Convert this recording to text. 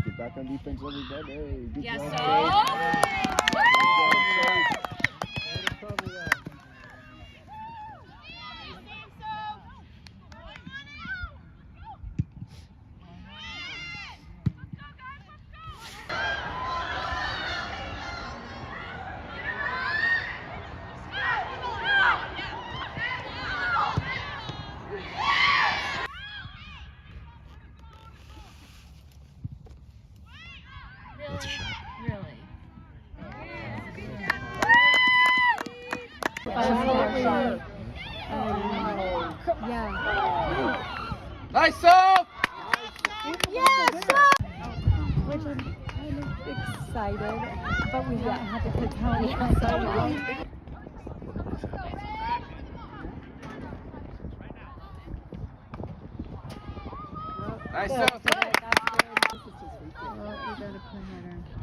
Get back on defense, everybody. Good Yes, job, so. That's a shot. Really? Yeah. Nice, Soph! Yes! Which I'm kind of excited, but we haven't had the kids home for so long. Nice, Good. Soph! That's good. You gotta play harder.